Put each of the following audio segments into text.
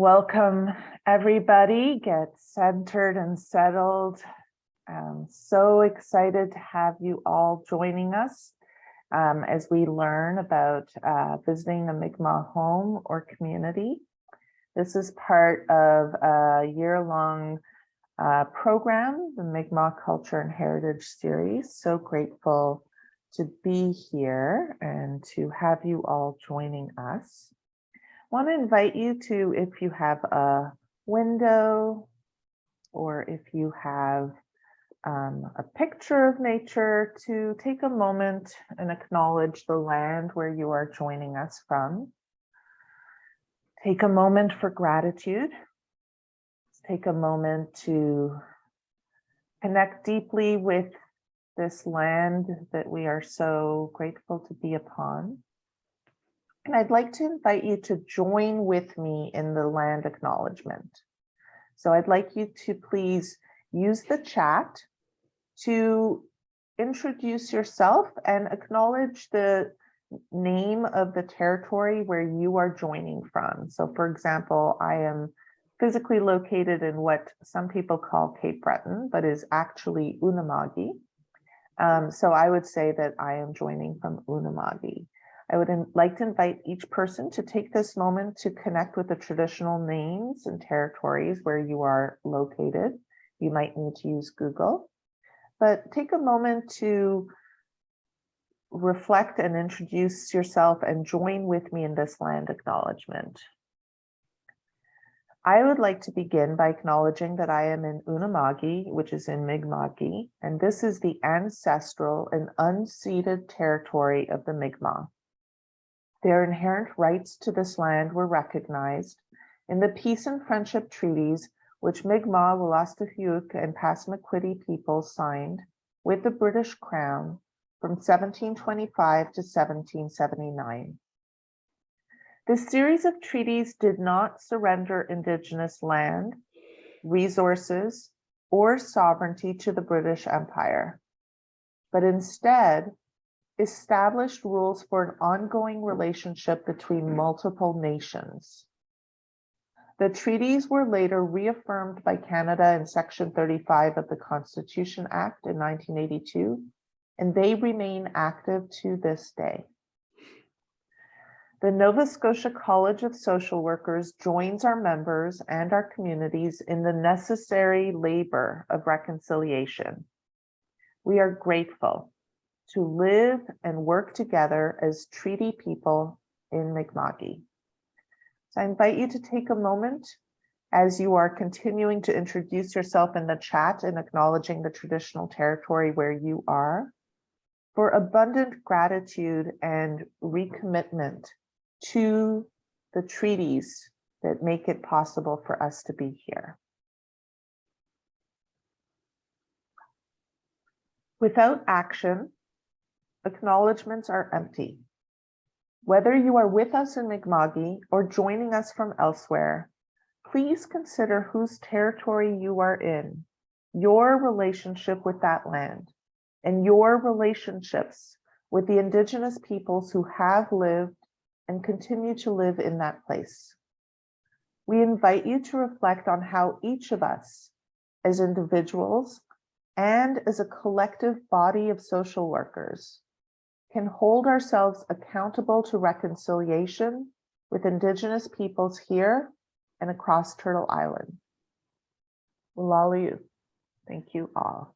Welcome, everybody. Get centered and settled. I'm so excited to have you all joining us as we learn about visiting a Mi'kmaq home or community. This is part of a year-long program, the Mi'kmaq Culture and Heritage Series. So grateful to be here and to have you all joining us. I want to invite you to, if you have a window or if you have a picture of nature, to take a moment and acknowledge the land where you are joining us from. Take a moment for gratitude. Take a moment to connect deeply with this land that we are so grateful to be upon. And I'd like to invite you to join with me in the land acknowledgement. So I'd like you to please use the chat to introduce yourself and acknowledge the name of the territory where you are joining from. So for example, I am physically located in what some people call Cape Breton, but is actually Unama'ki. So I would say that I am joining from Unama'ki. I would like to invite each person to take this moment to connect with the traditional names and territories where you are located. You might need to use Google, but take a moment to reflect and introduce yourself and join with me in this land acknowledgement. I would like to begin by acknowledging that I am in Unama'ki, which is in Mi'kma'ki, and this is the ancestral and unceded territory of the Mi'kmaq. Their inherent rights to this land were recognized in the peace and friendship treaties which Mi'kmaq, Wolastoqiyik, and Passamaquoddy peoples signed with the British Crown from 1725 to 1779. This series of treaties did not surrender Indigenous land, resources, or sovereignty to the British Empire, but instead established rules for an ongoing relationship between multiple nations. The treaties were later reaffirmed by Canada in Section 35 of the Constitution Act in 1982, and they remain active to this day. The Nova Scotia College of Social Workers joins our members and our communities in the necessary labor of reconciliation. We are grateful to live and work together as treaty people in Mi'kma'ki. So I invite you to take a moment as you are continuing to introduce yourself in the chat and acknowledging the traditional territory where you are, for abundant gratitude and recommitment to the treaties that make it possible for us to be here. Without action, acknowledgements are empty. Whether you are with us in Mi'kma'ki or joining us from elsewhere, please consider whose territory you are in, your relationship with that land, and your relationships with the Indigenous peoples who have lived and continue to live in that place. We invite you to reflect on how each of us, as individuals and as a collective body of social workers, can hold ourselves accountable to reconciliation with Indigenous peoples here and across Turtle Island. Walalu, thank you all.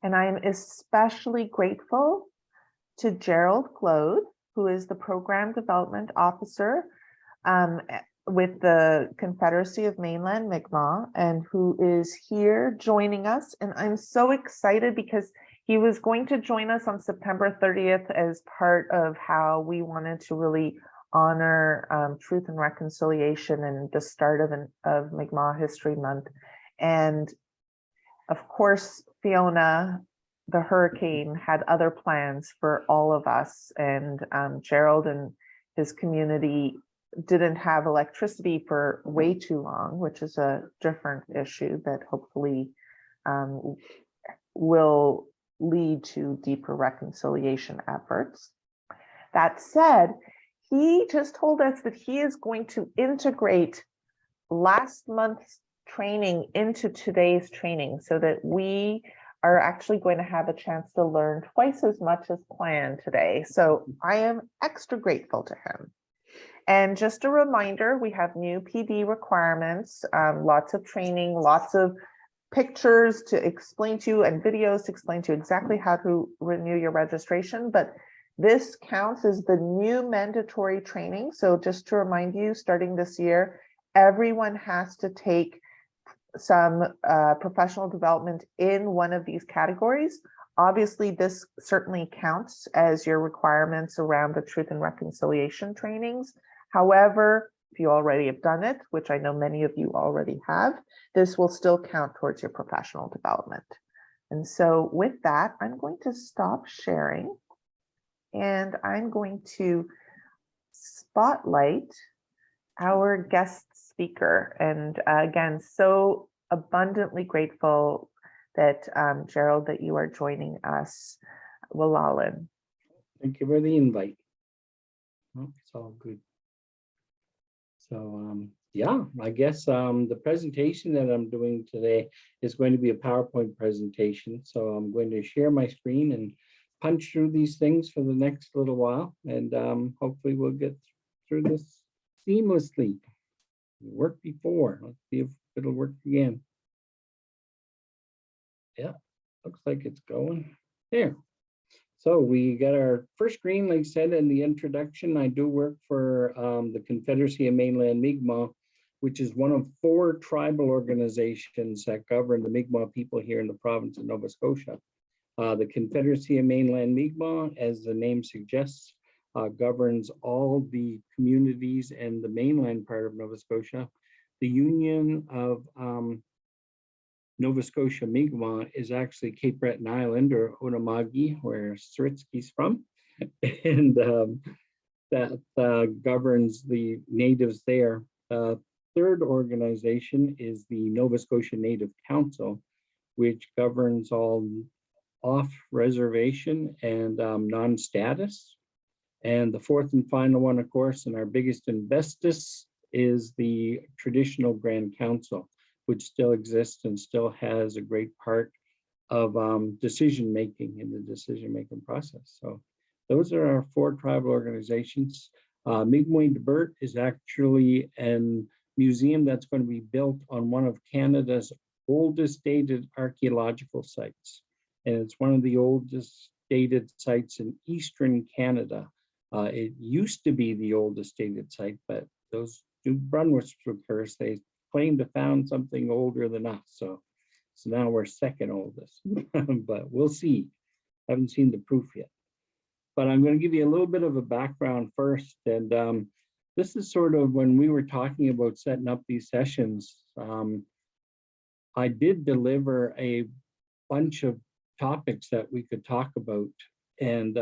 And I am especially grateful to Gerald Glode, who is the Program Development Officer with the Confederacy of Mainland Mi'kmaq, and who is here joining us. And I'm so excited because he was going to join us on September 30th as part of how we wanted to really honor Truth and Reconciliation and the start of Mi'kmaq History Month. And of course, Fiona, the hurricane, had other plans for all of us, and Gerald and his community didn't have electricity for way too long, which is a different issue that hopefully will lead to deeper reconciliation efforts. That said, he just told us that he is going to integrate last month's training into today's training so that we are actually going to have a chance to learn twice as much as planned today. So I am extra grateful to him. And just a reminder, we have new PD requirements, lots of training, lots of pictures to explain to you and videos to explain to you exactly how to renew your registration. But this counts as the new mandatory training. So just to remind you, starting this year, everyone has to take some professional development in one of these categories. Obviously, this certainly counts as your requirements around the truth and reconciliation trainings. However, if you already have done it, which I know many of you already have, this will still count towards your professional development. And so with that, I'm going to stop sharing and I'm going to spotlight our guest speaker. And again, so abundantly grateful that Gerald, that you are joining us, Walalin. Thank you for the invite. Oh, it's all good. So yeah, I guess the presentation that I'm doing today is going to be a PowerPoint presentation. So I'm going to share my screen and punch through these things for the next little while, and hopefully we'll get through this seamlessly. It worked before. Let's see if it'll work again. Yeah, looks like it's going there. So we got our first screen, like I said in the introduction. I do work for the Confederacy of Mainland Mi'kmaq, which is one of 4 tribal organizations that govern the Mi'kmaq people here in the province of Nova Scotia. The Confederacy of Mainland Mi'kmaq, as the name suggests, governs all the communities and the mainland part of Nova Scotia. The Union of Nova Scotia Mi'kmaq is actually Cape Breton Island, or Onamagi, where Saritsky's from, and that governs the natives there. Third organization is the Nova Scotia Native Council, which governs all off-reservation and non-status. And the fourth and final one, of course, and our biggest and bestest, is the traditional Grand Council, which still exists and still has a great part of decision-making in the decision-making process. So those are our 4 tribal organizations. Mi'kmaq de Burt is actually a museum that's going to be built on one of Canada's oldest dated archaeological sites. And it's one of the oldest dated sites in Eastern Canada. It used to be the oldest dated site, but those New Brunswickers, they claim to found something older than us. So now we're second oldest, but we'll see. Haven't seen the proof yet. But I'm going to give you a little bit of a background first. And this is sort of when we were talking about setting up these sessions. I did deliver a bunch of topics that we could talk about. And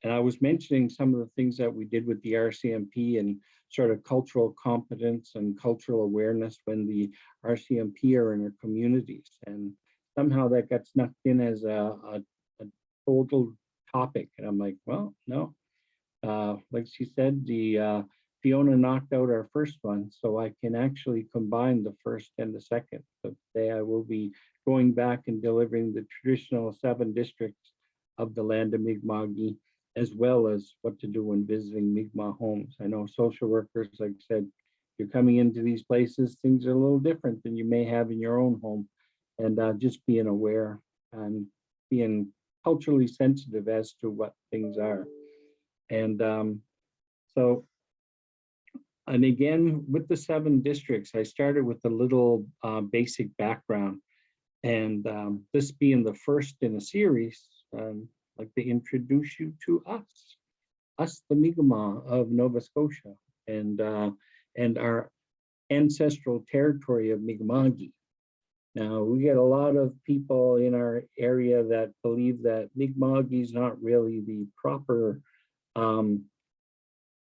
I was mentioning some of the things that we did with the RCMP and sort of cultural competence and cultural awareness when the RCMP are in our communities. And somehow that got snuck in as a total topic. And I'm like, well, no. Like she said, the Fiona knocked out our first one, so I can actually combine the first and the second. So today I will be going back and delivering the traditional 7 districts of the land of Mi'kma'ki, as well as what to do when visiting Mi'kmaq homes. I know social workers, like I said, you're coming into these places, things are a little different than you may have in your own home. And just being aware and being culturally sensitive as to what things are. And and again, with the 7 districts, I started with a little basic background. And this being the first in a series, I'd like to introduce you to us, the Mi'kmaq of Nova Scotia, and our ancestral territory of Mi'kma'ki. Now, we get a lot of people in our area that believe that Mi'kma'ki is not really the proper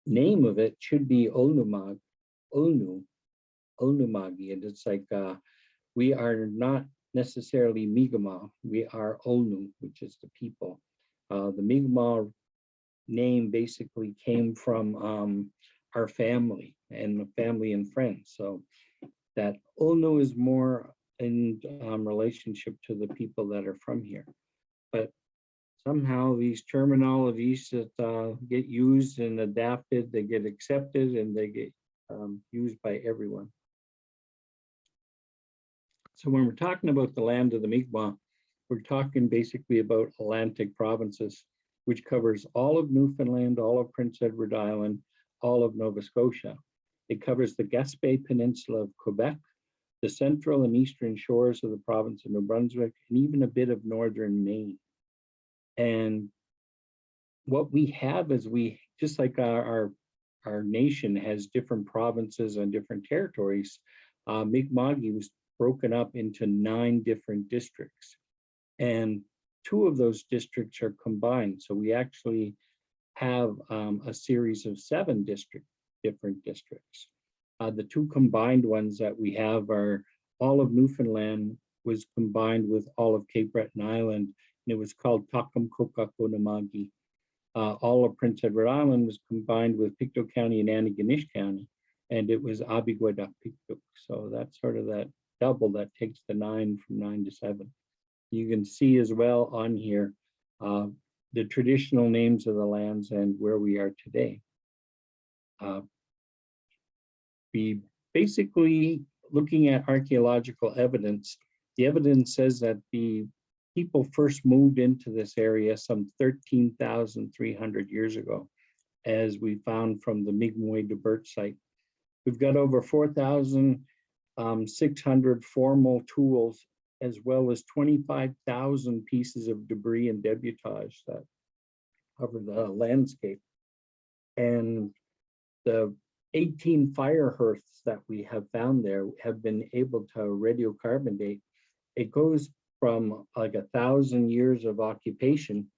name of it. Should be Olnumagi, and it's like we are not necessarily Mi'kmaq, we are Olnu, which is the people. The Mi'kmaq name basically came from our family and family and friends. So that Ulnu is more in relationship to the people that are from here. But somehow these terminologies that get used and adapted, they get accepted and they get used by everyone. So when we're talking about the land of the Mi'kmaq, we're talking basically about Atlantic provinces, which covers all of Newfoundland, all of Prince Edward Island, all of Nova Scotia. It covers the Gaspé Peninsula of Quebec, the central and eastern shores of the province of New Brunswick, and even a bit of northern Maine. And what we have is just like our nation has different provinces and different territories, Mi'kma'ki was broken up into 9 different districts. And 2 of those districts are combined. So we actually have a series of 7 different districts. The 2 combined ones that we have are all of Newfoundland was combined with all of Cape Breton Island, and it was called Takamkokak-Unama'ki. All of Prince Edward Island was combined with Pictou County and Antigonish County, and it was Abiguadak-Pictou. So that's sort of that double that takes the 9 from 9 to 7. You can see as well on here the traditional names of the lands and where we are today. We basically looking at archaeological evidence. The evidence says that the people first moved into this area some 13,300 years ago, as we found from the Mi'kmaq de Bert site. We've got over 4,600 formal tools, as well as 25,000 pieces of debris and debutage that cover the landscape. And the 18 fire hearths that we have found there have been able to radiocarbon date. It goes from like 1,000 years of occupation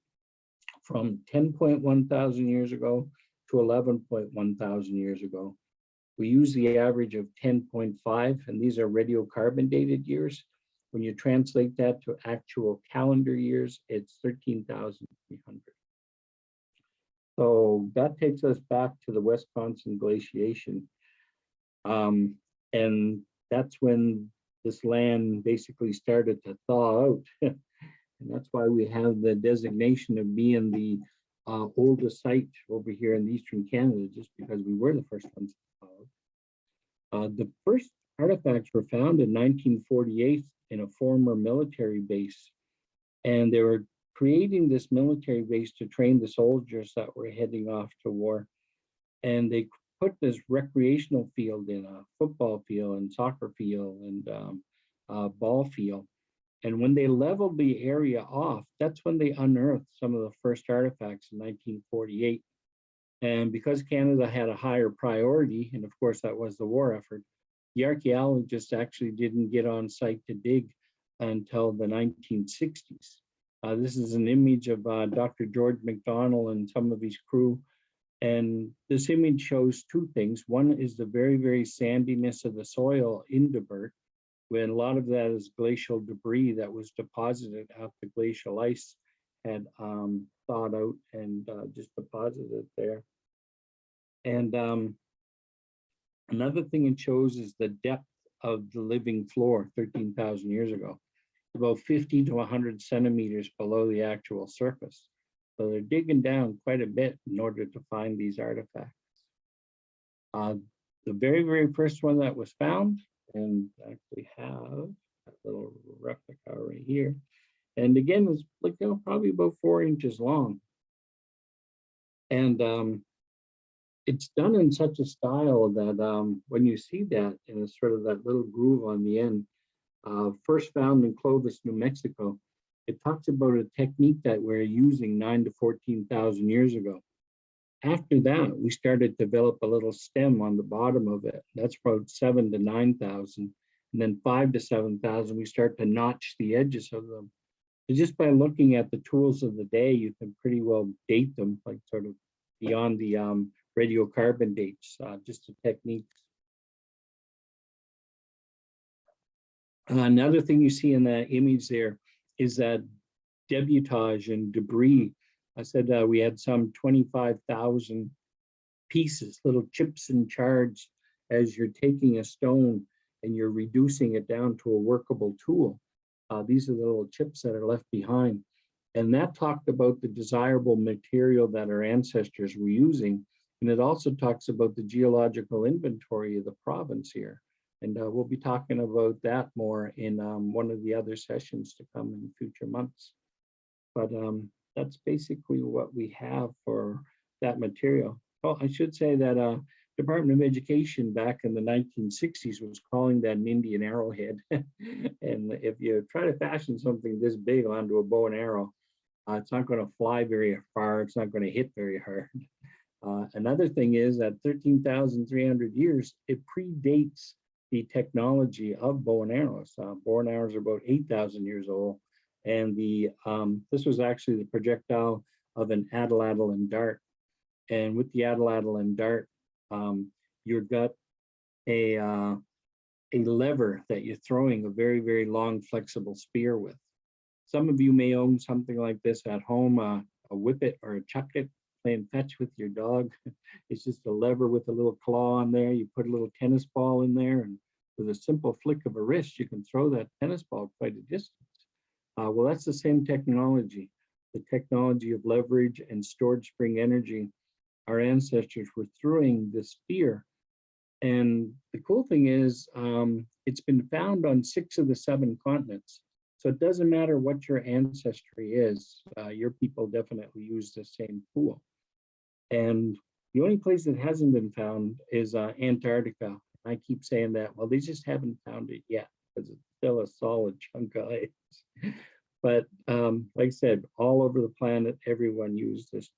from 10.1 thousand years ago to 11.1 thousand years ago. We use the average of 10.5, and these are radiocarbon dated years. When you translate that to actual calendar years, it's 13,300. So that takes us back to the Wisconsin glaciation. And that's when this land basically started to thaw out. And that's why we have the designation of being the oldest site over here in Eastern Canada, just because we were the first ones to thaw out. The first artifacts were found in 1948 in a former military base. And they were creating this military base to train the soldiers that were heading off to war. And they put this recreational field in, a football field and soccer field and ball field. And when they leveled the area off, that's when they unearthed some of the first artifacts in 1948. And because Canada had a higher priority, and of course that was the war effort, the archaeologists actually didn't get on site to dig until the 1960s. This is an image of Dr. George McDonald and some of his crew. And this image shows 2 things. One is the very, very sandiness of the soil in De Bert, when a lot of that is glacial debris that was deposited after glacial ice had thawed out and just deposited there. And another thing it shows is the depth of the living floor 13,000 years ago, about 50 to 100 centimeters below the actual surface. So they're digging down quite a bit in order to find these artifacts. The very, very first one that was found, and actually have that little replica right here. And again, it's like, probably about 4 inches long. And it's done in such a style that when you see that, and it's sort of that little groove on the end, first found in Clovis, New Mexico, it talks about a technique that we're using 9 to 14,000 years ago. After that, we started to develop a little stem on the bottom of it. That's about 7 to 9,000. And then 5 to 7,000, we start to notch the edges of them. So just by looking at the tools of the day, you can pretty well date them, like sort of beyond the radiocarbon dates, just the techniques. Another thing you see in that image there is that debutage and debris I said we had some 25,000 pieces, little chips and shards, as you're taking a stone and you're reducing it down to a workable tool. These are the little chips that are left behind. And that talked about the desirable material that our ancestors were using. And it also talks about the geological inventory of the province here. And we'll be talking about that more in one of the other sessions to come in future months. But that's basically what we have for that material. Oh, I should say that Department of Education back in the 1960s was calling that an Indian arrowhead. And if you try to fashion something this big onto a bow and arrow, it's not going to fly very far. It's not going to hit very hard. Another thing is that 13,300 years, it predates the technology of bow and arrows. Bow and arrows are about 8,000 years old. And this was actually the projectile of an atlatl and dart. And with the atlatl and dart, you've got a lever that you're throwing a very, very long, flexible spear with. Some of you may own something like this at home, a whippet or a chuck-it, playing fetch with your dog. It's just a lever with a little claw on there. You put a little tennis ball in there, and with a simple flick of a wrist, you can throw that tennis ball quite a distance. Well, that's the same technology, the technology of leverage and stored spring energy. Our ancestors were throwing this spear. And the cool thing is, it's been found on 6 of the 7 continents. So it doesn't matter what your ancestry is, your people definitely use the same tool. And the only place that hasn't been found is Antarctica. I keep saying that, well, they just haven't found it yet because it's still a solid chunk of ice. But like I said, all over the planet, everyone used this.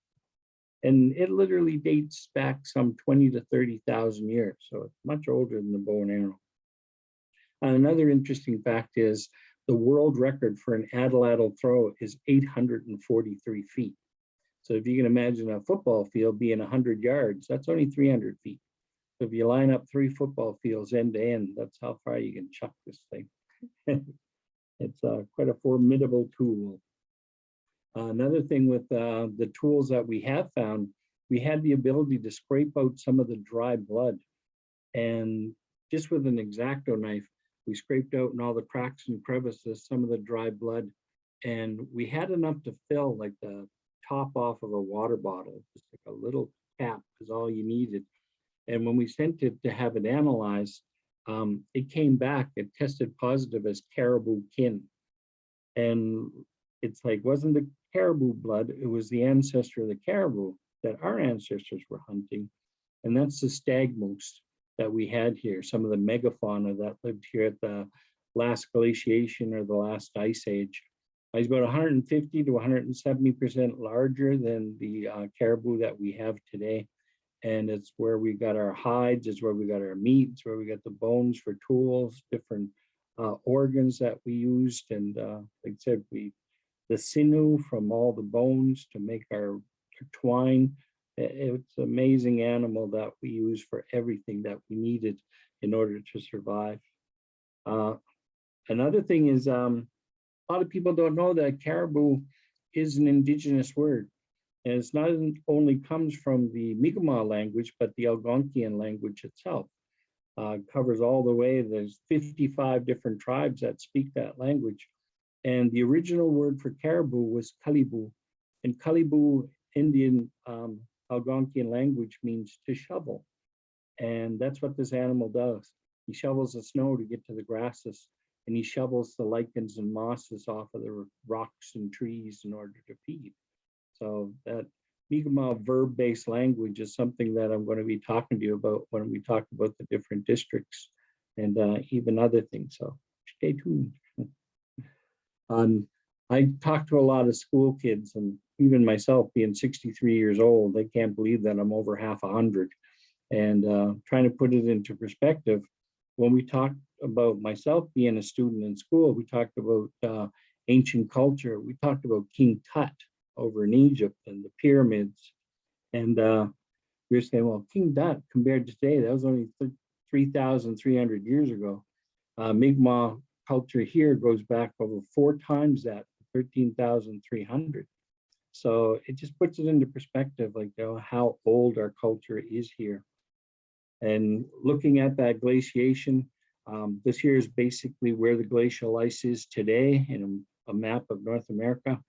And it literally dates back some 20 to 30,000 years. So it's much older than the bow and arrow. And another interesting fact is the world record for an atlatl throw is 843 feet. So if you can imagine a football field being 100 yards, that's only 300 feet. So if you line up 3 football fields end to end, that's how far you can chuck this thing. It's quite a formidable tool. Another thing with the tools that we have found, we had the ability to scrape out some of the dry blood. And just with an X-Acto knife, we scraped out in all the cracks and crevices some of the dry blood. And we had enough to fill like the top off of a water bottle, just like a little cap is all you needed. And when we sent it to have it analyzed, it came back, it tested positive as caribou kin. And it's like, wasn't the caribou blood, it was the ancestor of the caribou that our ancestors were hunting. And that's the stag moose that we had here, some of the megafauna that lived here at the last glaciation or the last ice age. It's about 150 to 170% larger than the caribou that we have today. And it's where we got our hides, it's where we got our meat, it's where we got the bones for tools, different organs that we used. And like I said, the sinew from all the bones to make our twine. It's an amazing animal that we use for everything that we needed in order to survive. Another thing is, a lot of people don't know that caribou is an indigenous word. And it's not only comes from the Mi'kmaq language, but the Algonquian language itself. Covers all the way. There's 55 different tribes that speak that language. And the original word for caribou was kalibu. And kalibu, Indian Algonquian language, means to shovel. And that's what this animal does. He shovels the snow to get to the grasses, and he shovels the lichens and mosses off of the rocks and trees in order to feed. So that Mi'kmaq verb-based language is something that I'm going to be talking to you about when we talk about the different districts and even other things. So stay tuned. I talk to a lot of school kids, and even myself being 63 years old, they can't believe that I'm over half 100. And trying to put it into perspective, when we talked about myself being a student in school, we talked about ancient culture. We talked about King Tut over in Egypt and the pyramids. And we were saying, well, King Tut compared to today, that was only 3,300 years ago. Mi'kmaq culture here goes back over 4 times that, 13,300. So it just puts it into perspective, like, you know, how old our culture is here. And looking at that glaciation, this here is basically where the glacial ice is today in a map of North America.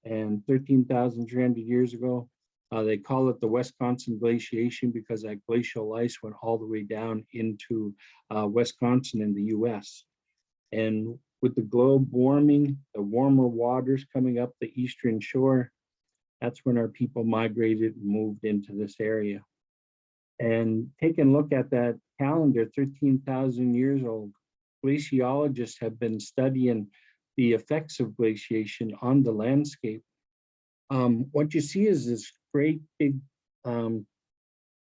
And 13,300 years ago, they call it the Wisconsin glaciation because that glacial ice went all the way down into Wisconsin in the US. And with the globe warming, the warmer waters coming up the eastern shore, that's when our people migrated and moved into this area. And taking a look at that calendar, 13,000 years old, glaciologists have been studying the effects of glaciation on the landscape. What you see is this great big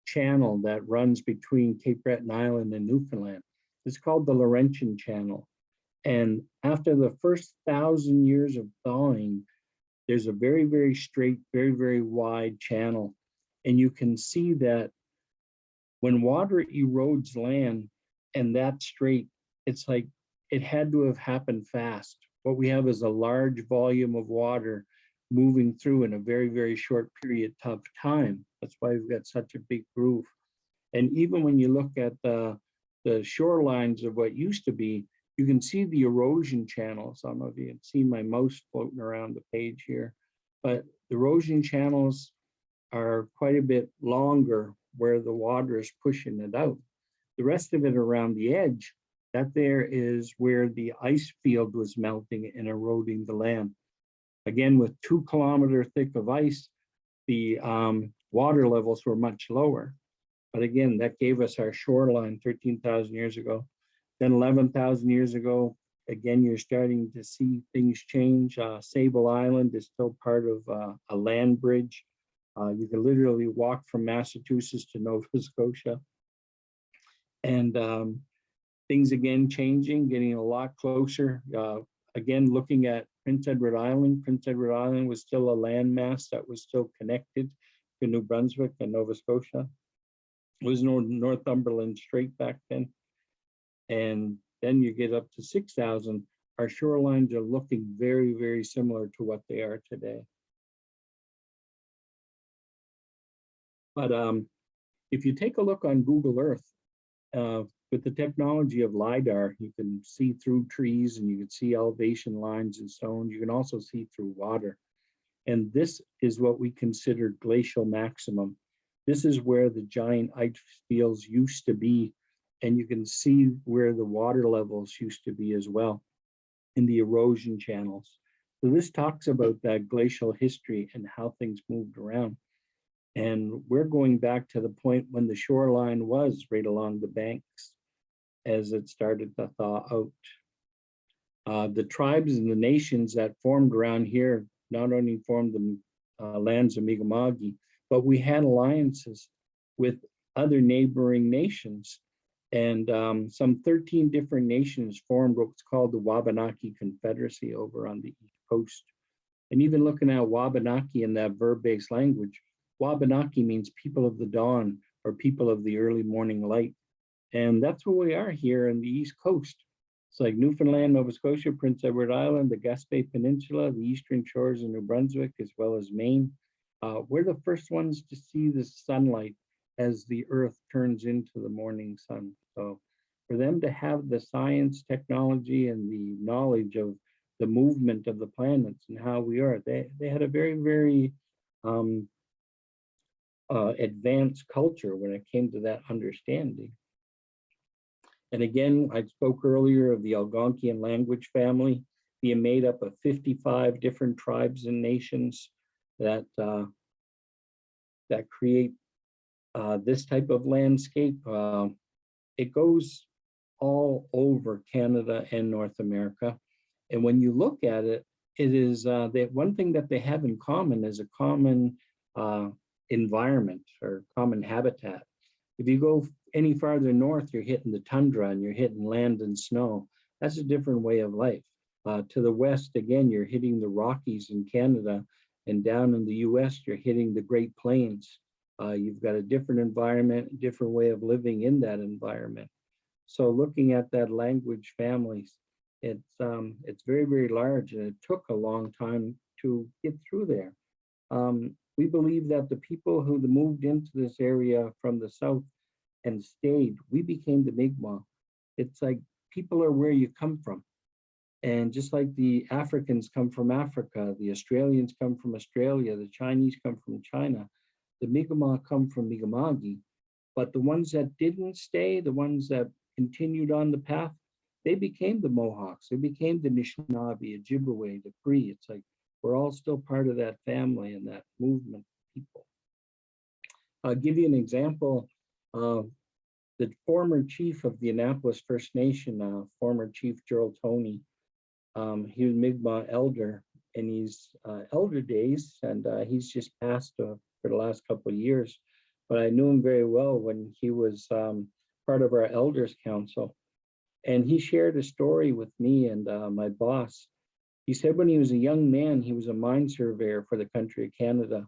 channel that runs between Cape Breton Island and Newfoundland. It's called the Laurentian Channel. And after the first 1,000 years of thawing, there's a very, very straight, very, very wide channel. And you can see that when water erodes land and that straight, it's like it had to have happened fast. What we have is a large volume of water moving through in a very, very short period of time. That's why we've got such a big groove. And even when you look at the shorelines of what used to be, you can see the erosion channel. Some of you can see my mouse floating around the page here, but the erosion channels are quite a bit longer where the water is pushing it out. The rest of it around the edge, that there is where the ice field was melting and eroding the land. Again, with 2 kilometer thick of ice, the water levels were much lower. But again, that gave us our shoreline 13,000 years ago. Then 11,000 years ago, again, you're starting to see things change. Sable Island is still part of a land bridge. You can literally walk from Massachusetts to Nova Scotia. And things again changing, getting a lot closer. Again, looking at Prince Edward Island. Prince Edward Island was still a landmass that was still connected to New Brunswick and Nova Scotia. It was Northumberland Strait back then. And then you get up to 6,000. Our shorelines are looking very, very similar to what they are today. But if you take a look on Google Earth, with the technology of LiDAR, you can see through trees and you can see elevation lines and stone. You can also see through water. And this is what we consider glacial maximum. This is where the giant ice fields used to be. And you can see where the water levels used to be as well in the erosion channels. So this talks about that glacial history and how things moved around. And we're going back to the point when the shoreline was right along the banks as it started to thaw out. The tribes and the nations that formed around here not only formed the lands of Mi'kmaq, but we had alliances with other neighboring nations. And some 13 different nations formed what's called the Wabanaki Confederacy over on the East Coast. And even looking at Wabanaki in that verb-based language, Wabanaki means people of the dawn or people of the early morning light. And that's what we are here in the East Coast. It's like Newfoundland, Nova Scotia, Prince Edward Island, the Gaspé Peninsula, the eastern shores of New Brunswick, as well as Maine. We're the first ones to see the sunlight as the earth turns into the morning sun. So for them to have the science, technology, and the knowledge of the movement of the planets and how we are, they had a very, very advanced culture when it came to that understanding. And again, I spoke earlier of the Algonquian language family being made up of 55 different tribes and nations that create this type of landscape. It goes all over Canada and North America. And when you look at it, it is that one thing that they have in common is a common environment or common habitat. If you go any farther north, you're hitting the tundra and you're hitting land and snow. That's a different way of life. To the west, again, you're hitting the Rockies in Canada, and down in the US, you're hitting the Great Plains. You've got a different environment, different way of living in that environment. So looking at that language families, it's very, very large, and it took a long time to get through there. we believe that the people who moved into this area from the south and stayed, we became the Mi'kmaq. It's like people are where you come from. And just like the Africans come from Africa, the Australians come from Australia, the Chinese come from China, the Mi'kmaq come from Mi'kma'ki. But the ones that didn't stay, the ones that continued on the path, they became the Mohawks, they became the Anishinaabe, Ojibwe, the Cree. It's like we're all still part of that family and that movement of people. I'll give you an example. The former chief of the Annapolis First Nation, former Chief Gerald Toney, he was Mi'kmaq elder in his elder days, and he's just passed for the last couple of years. But I knew him very well when he was part of our elders council. And he shared a story with me and my boss. He said when he was a young man, he was a mine surveyor for the country of Canada.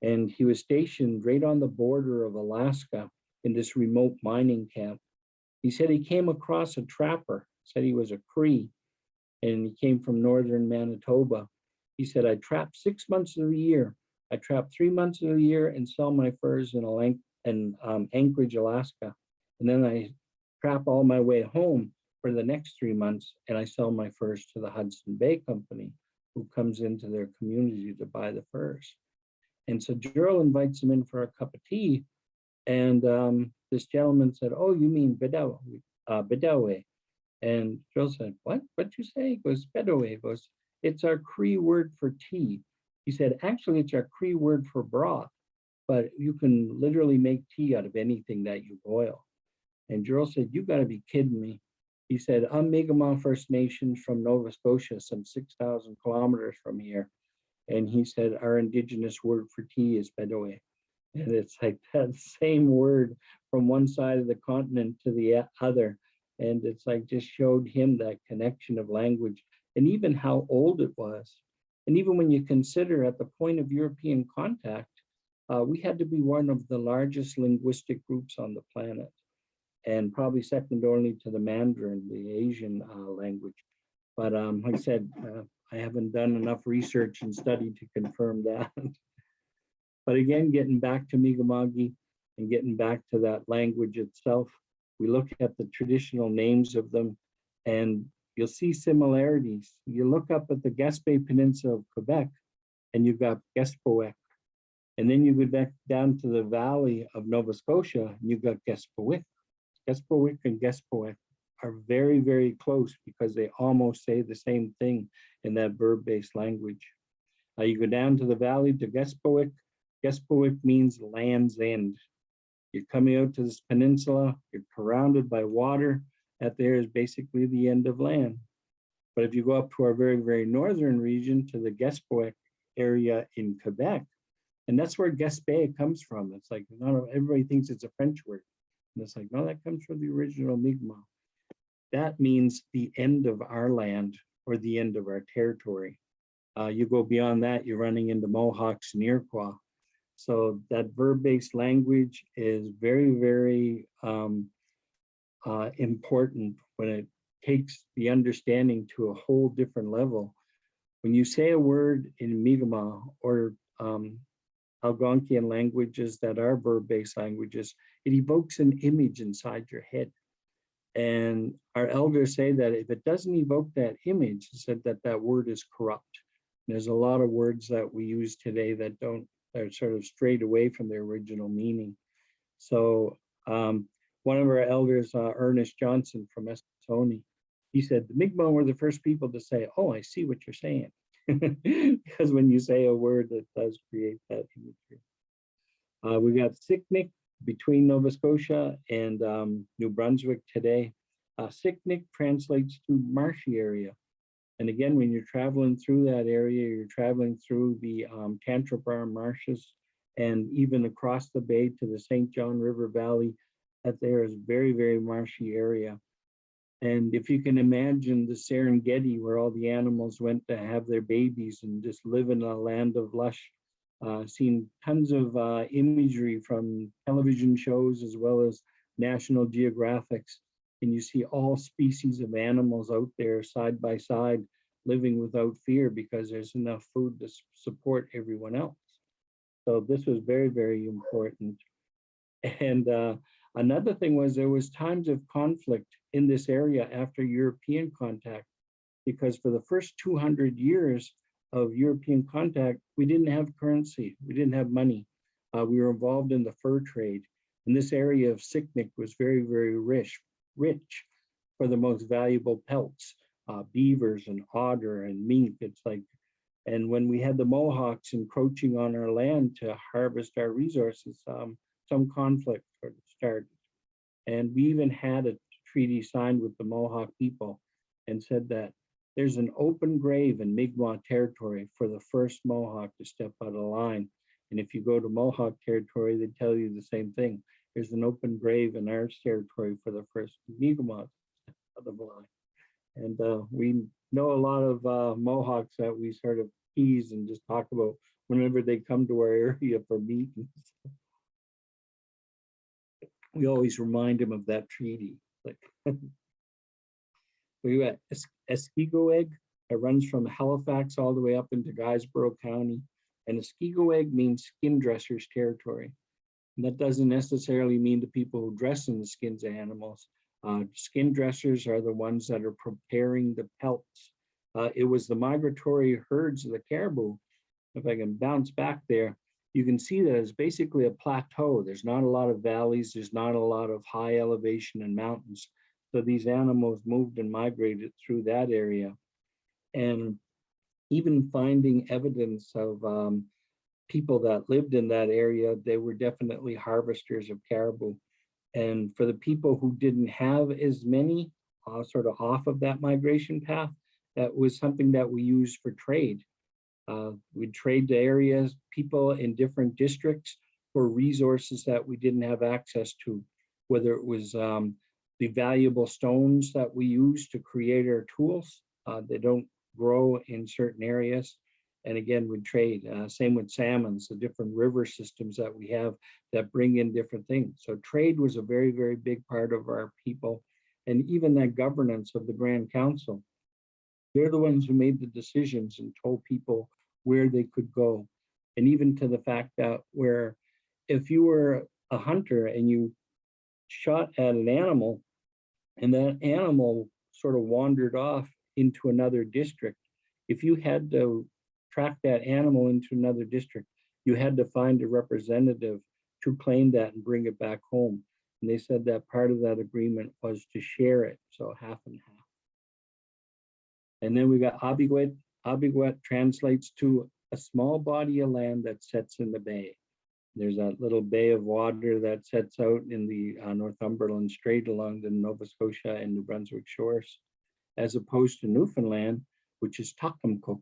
And he was stationed right on the border of Alaska in this remote mining camp. He said he came across a trapper, said he was a Cree, and he came from northern Manitoba. He said, I trap 6 months of the year. I trap 3 months of the year and sell my furs in Anchorage, Alaska. And then I trap all my way home for the next 3 months and I sell my furs to the Hudson Bay Company, who comes into their community to buy the furs. And so Gerald invites him in for a cup of tea. And this gentleman said, oh, you mean Bedawe? And Gerald said, what'd you say? He goes, Bedawe. He goes, it's our Cree word for tea. He said, actually, it's our Cree word for broth, but you can literally make tea out of anything that you boil. And Gerald said, you gotta be kidding me. He said, I'm Mi'kmaq First Nations from Nova Scotia, some 6,000 kilometers from here. And he said, our indigenous word for tea is Bedawe. And it's like that same word from one side of the continent to the other. And it's like just showed him that connection of language and even how old it was. And even when you consider at the point of European contact, we had to be one of the largest linguistic groups on the planet, and probably second only to the Mandarin, the Asian language. But like I said, I haven't done enough research and study to confirm that. But again, getting back to Mi'kma'ki and getting back to that language itself, we look at the traditional names of them and you'll see similarities. You look up at the Gaspé Peninsula of Quebec and you've got Gaspoec. And then you go back down to the valley of Nova Scotia and you've got Gaspowick. Gaspowick and Gaspoec are very, very close because they almost say the same thing in that verb-based language. You go down to the valley to Gaspowick. Gaspowick means land's end. You're coming out to this peninsula, you're surrounded by water. That there is basically the end of land. But if you go up to our very, very northern region to the Gaspowick area in Quebec, and that's where Gaspé comes from. It's like, not everybody thinks it's a French word. And it's like, no, that comes from the original Mi'kmaq. That means the end of our land or the end of our territory. You go beyond that, you're running into Mohawks and Iroquois. So that verb-based language is very, very important when it takes the understanding to a whole different level. When you say a word in Mi'kmaq or Algonquian languages that are verb-based languages, it evokes an image inside your head. And our elders say that if it doesn't evoke that image, it said that that word is corrupt. There's a lot of words that we use today that are sort of strayed away from their original meaning. So one of our elders, Ernest Johnson from Estoni, he said, the Mi'kmaq were the first people to say, oh, I see what you're saying. Because when you say a word, it does create that imagery. We got Sicknick between Nova Scotia and New Brunswick today. Sicknick translates to marshy area. And again, when you're traveling through that area, you're traveling through the Tantramar marshes and even across the bay to the St. John River Valley, that there is very, very marshy area. And if you can imagine the Serengeti, where all the animals went to have their babies and just live in a land of lush, seen tons of imagery from television shows as well as National Geographics. And you see all species of animals out there side by side, living without fear because there's enough food to support everyone else. So this was very, very important. And another thing was there was times of conflict in this area after European contact, because for the first 200 years of European contact, we didn't have currency, we didn't have money. We were involved in the fur trade. And this area of Siknik was very, very rich for the most valuable pelts, beavers and otter and mink. It's like, and when we had the Mohawks encroaching on our land to harvest our resources, some conflict sort of started. And we even had a treaty signed with the Mohawk people and said that there's an open grave in Mi'kmaq territory for the first Mohawk to step out of line. And if you go to Mohawk territory, they tell you the same thing. There's an open grave in our territory for the first Mi'kmaq out of line. And we know a lot of Mohawks that we sort of tease and just talk about whenever they come to our area for meetings. We always remind them of that treaty. Like we got Esquiggoeg. It runs from Halifax all the way up into Guysborough County. And Esquiggoeg means skin dressers territory. And that doesn't necessarily mean the people who dress in the skins of animals. Skin dressers are the ones that are preparing the pelts. It was the migratory herds of the caribou. If I can bounce back there, you can see that it's basically a plateau. There's not a lot of valleys. There's not a lot of high elevation and mountains. So these animals moved and migrated through that area. And even finding evidence of people that lived in that area, they were definitely harvesters of caribou. And for the people who didn't have as many sort of off of that migration path, that was something that we used for trade. We'd trade to areas, people in different districts for resources that we didn't have access to, whether it was the valuable stones that we use to create our tools. They don't grow in certain areas. And again, we trade. Same with salmons, the different river systems that we have that bring in different things. So trade was a very, very big part of our people. And even that governance of the Grand Council, they're the ones who made the decisions and told people where they could go. And even to the fact that where if you were a hunter and you shot at an animal and that animal sort of wandered off into another district, if you had to track that animal into another district, you had to find a representative to claim that and bring it back home. And they said that part of that agreement was to share it, so half and half. And then we got Abigwet. Abigwet translates to a small body of land that sets in the bay. There's that little bay of water that sets out in the Northumberland Strait along the Nova Scotia and New Brunswick shores, as opposed to Newfoundland, which is Takamcook.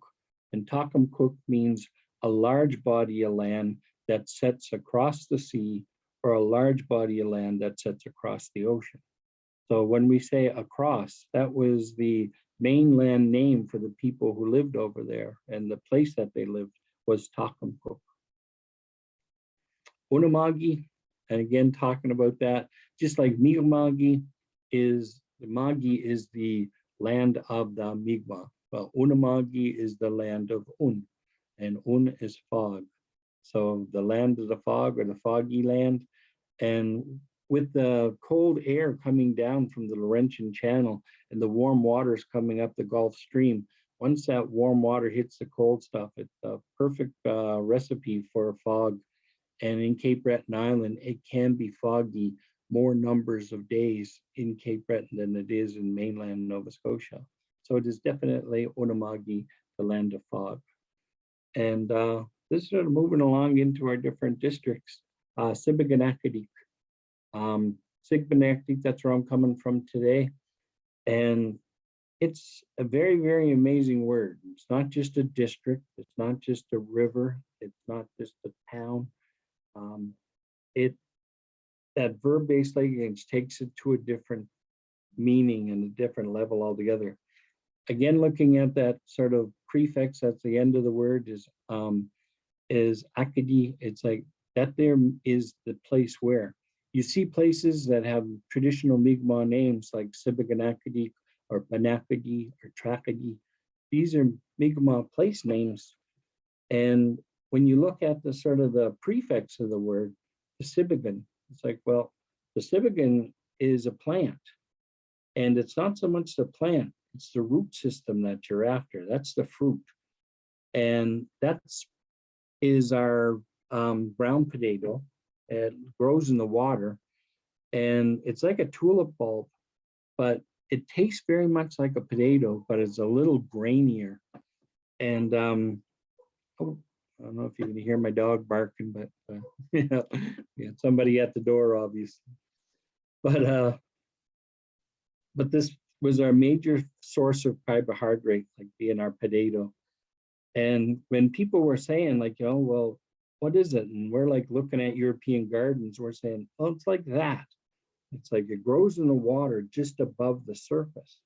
And Takamcook means a large body of land that sets across the sea, or a large body of land that sets across the ocean. So when we say across, that was the mainland name for the people who lived over there, and the place that they lived was Takamcook. Unamagi, and again talking about that, just like Mi'kmaq is, the Magi is the land of the Mi'kmaq. Well, Unamagi is the land of Un, and Un is fog. So the land of the fog, or the foggy land. And with the cold air coming down from the Laurentian Channel and the warm waters coming up the Gulf Stream, once that warm water hits the cold stuff, it's a perfect recipe for fog. And in Cape Breton Island, it can be foggy more numbers of days in Cape Breton than it is in mainland Nova Scotia. So it is definitely Unamagi, the land of fog. And this is sort of moving along into our different districts. Sibiganakidik. Sibiganakidik, that's where I'm coming from today. And it's a very, very amazing word. It's not just a district. It's not just a river. It's not just a town. That verb-based language takes it to a different meaning and a different level altogether. Again, looking at that sort of prefix at the end of the word is akadi. It's like that there is the place where. You see places that have traditional Mi'kmaq names like Sibiganakidik or Banakadi or Trakadi. These are Mi'kmaq place names. And when you look at the sort of the prefix of the word, the sibigan, it's like, well, the sibigan is a plant. And it's not so much the plant, it's the root system that you're after. That's the fruit. And that's is our brown potato. It grows in the water. And it's like a tulip bulb, but it tastes very much like a potato, but it's a little grainier. And oh, I don't know if you can hear my dog barking, but yeah, somebody at the door, obviously. But this was our major source of carbohydrate, like being our potato. And when people were saying, like, well, what is it? And we're like looking at European gardens, we're saying, oh, it's like that. It's like it grows in the water just above the surface.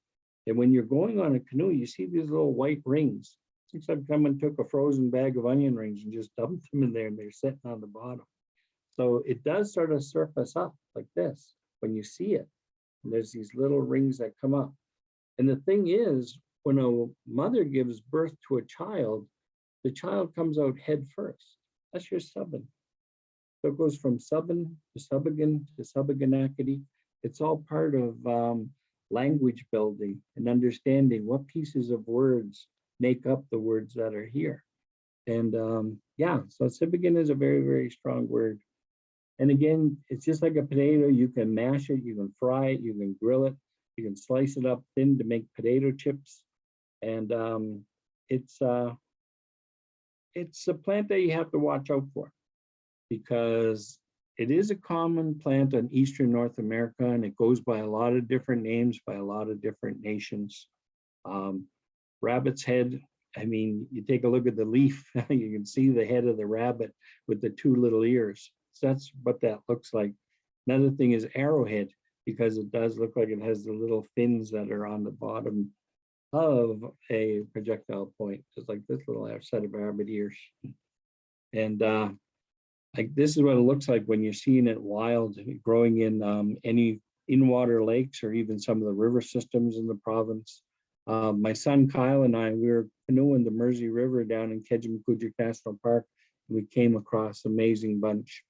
And when you're going on a canoe, you see these little white rings. It's like someone took a frozen bag of onion rings and just dumped them in there, and they're sitting on the bottom. So it does sort of surface up like this when you see it. And there's these little rings that come up. And the thing is, when a mother gives birth to a child, the child comes out head first. That's your subbin. So it goes from subbin to subbigan to subbiganacity. It's all part of language building and understanding what pieces of words make up the words that are here. And yeah, so subbigan is a very, very strong word. And again, it's just like a potato. You can mash it, you can fry it, you can grill it, you can slice it up thin to make potato chips. And it's a plant that you have to watch out for, because it is a common plant in Eastern North America, and it goes by a lot of different names by a lot of different nations. Rabbit's head, I mean, you take a look at the leaf, you can see the head of the rabbit with the two little ears. So that's what that looks like. Another thing is arrowhead, because it does look like it has the little fins that are on the bottom of a projectile point, just like this little set of rabbit ears. And like this is what it looks like when you're seeing it wild, growing in any in-water lakes or even some of the river systems in the province. My son Kyle and I, we were canoeing the Mersey River down in Kejimkujik National Park. And we came across an amazing bunch.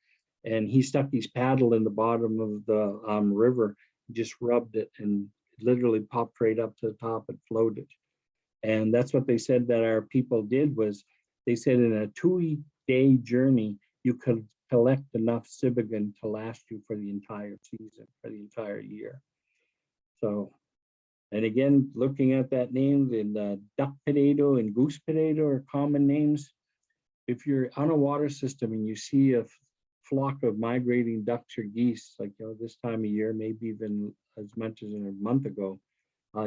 And he stuck his paddle in the bottom of the river, just rubbed it, and it literally popped right up to the top. It floated. And that's what they said that our people did, was they said in a 2-day journey, you could collect enough sibigan to last you for the entire season, for the entire year. So, and again, looking at that name, the duck potato and goose potato are common names. If you're on a water system and you see a flock of migrating ducks or geese, like this time of year, maybe even as much as a month ago,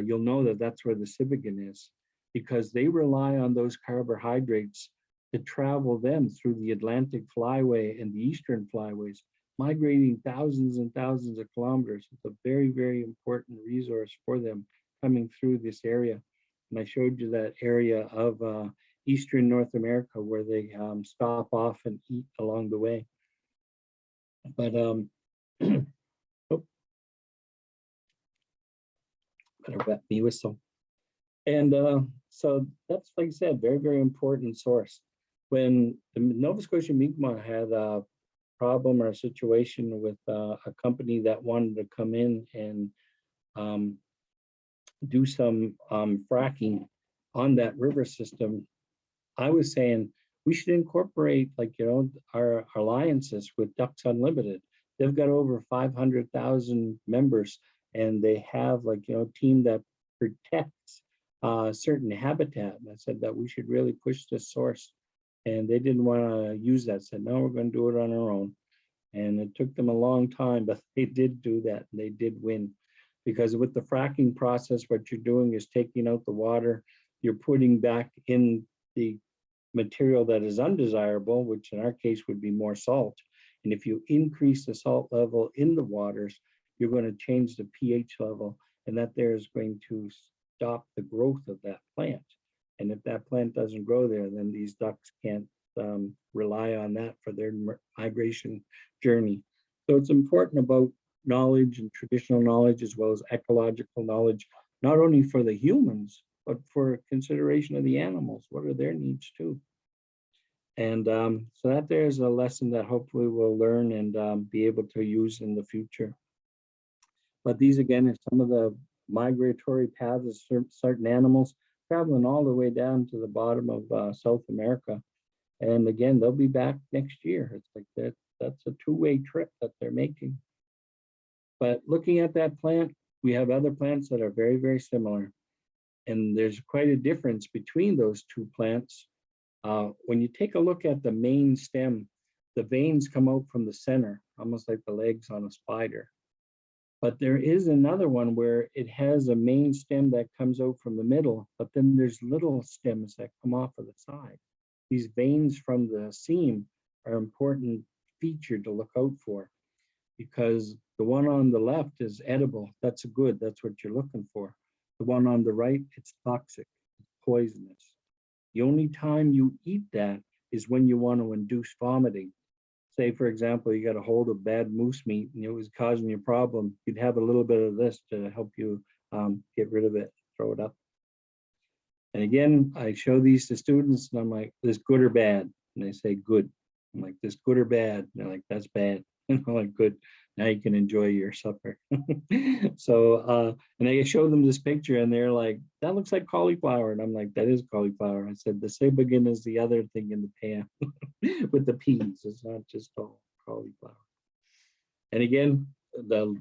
you'll know that that's where the sibigan is, because they rely on those carbohydrates to travel them through the Atlantic flyway and the Eastern flyways, migrating thousands and thousands of kilometers. It's a very, very important resource for them coming through this area. And I showed you that area of Eastern North America where they stop off and eat along the way. But oh, better wet me whistle. And so that's, like I said, very, very important source. When the Nova Scotia Mi'kmaq had a problem or a situation with a company that wanted to come in and do some fracking on that river system, I was saying we should incorporate, like, our alliances with Ducks Unlimited. They've got over 500,000 members, and they have, like, a team that protects certain habitat. And I said that we should really push this source. And they didn't want to use that. Said, no, we're going to do it on our own. And it took them a long time, but they did do that. And they did win. Because with the fracking process, what you're doing is taking out the water, you're putting back in the material that is undesirable, which in our case would be more salt. And if you increase the salt level in the waters, you're going to change the pH level, and that there is going to stop the growth of that plant. And if that plant doesn't grow there, then these ducks can't rely on that for their migration journey. So it's important about knowledge and traditional knowledge, as well as ecological knowledge, not only for the humans, but for consideration of the animals. What are their needs too? And so that there's a lesson that hopefully we'll learn and be able to use in the future. But these again are some of the migratory paths of certain animals traveling all the way down to the bottom of South America. And again, they'll be back next year. It's like that's a two-way trip that they're making. But looking at that plant, we have other plants that are very, very similar. And there's quite a difference between those two plants. When you take a look at the main stem, the veins come out from the center, almost like the legs on a spider. But there is another one where it has a main stem that comes out from the middle, but then there's little stems that come off of the side. These veins from the seam are an important feature to look out for, because the one on the left is edible. That's good. That's what you're looking for. The one on the right, it's toxic, it's poisonous. The only time you eat that is when you want to induce vomiting. Say, for example, you got a hold of bad moose meat and it was causing you a problem. You'd have a little bit of this to help you get rid of it, throw it up. And again, I show these to students and I'm like, this good or bad? And they say good. I'm like, this good or bad? And they're like, that's bad. And I'm like, good. Now you can enjoy your supper. So, and I show them this picture and they're like, that looks like cauliflower. And I'm like, that is cauliflower. I said, the sebagin is the other thing in the pan with the peas. It's not just all cauliflower. And again, the